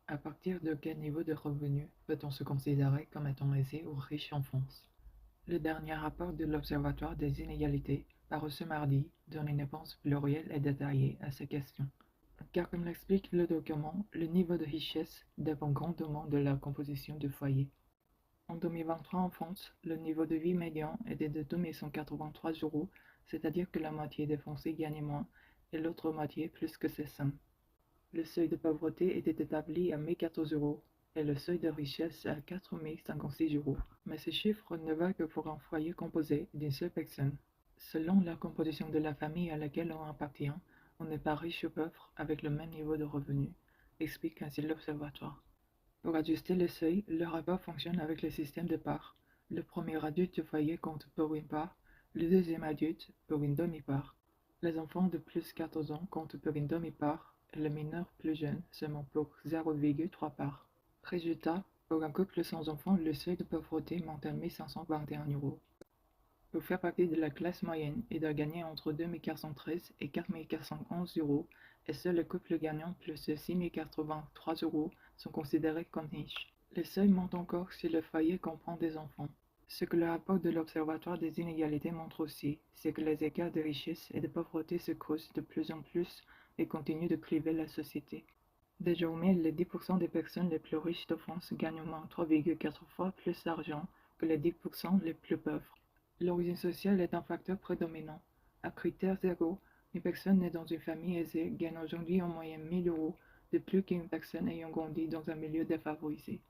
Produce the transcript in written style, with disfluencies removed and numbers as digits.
À partir de quel niveau de revenu peut-on se considérer comme étant aisé ou riche en France? Le dernier rapport de l'Observatoire des inégalités, paru ce mardi, donne une réponse plurielle et détaillée à ces questions. Car comme l'explique le document, le niveau de richesse dépend grandement de la composition du foyer. En 2023 en France, le niveau de vie médian était de 2183 euros, c'est-à-dire que la moitié des Français gagnait moins et l'autre moitié plus que ces sommes. Le seuil de pauvreté était établi à 1014 euros et le seuil de richesse à 4056 euros. Mais ce chiffre ne va que pour un foyer composé d'une seule personne. Selon la composition de la famille à laquelle on appartient, on n'est pas riche ou pauvre avec le même niveau de revenu, explique ainsi l'Observatoire. Pour ajuster le seuil, le rapport fonctionne avec le système de parts. Le premier adulte du foyer compte pour une part, le deuxième adulte pour une demi-part. Les enfants de plus de 14 ans comptent pour une demi-part et les mineurs plus jeunes seulement pour 0,3 parts. Résultat, pour un couple sans enfants, le seuil de pauvreté monte à 1521 euros. Pour faire partie de la classe moyenne, il doit gagner entre 2413 et 4411 euros, et seuls les couples gagnant plus de 6083 euros sont considérés comme riches. Le seuil monte encore si le foyer comprend des enfants. Ce que le rapport de l'Observatoire des inégalités montre aussi, c'est que les écarts de richesse et de pauvreté se creusent de plus en plus et continuent de cliver la société. Désormais, les 10% des personnes les plus riches de France gagnent au moins 3,4 fois plus d'argent que les 10% les plus pauvres. L'origine sociale est un facteur prédominant. À critère zéro, une personne née dans une famille aisée gagne aujourd'hui en moyenne 1000 euros de plus qu'une personne ayant grandi dans un milieu défavorisé.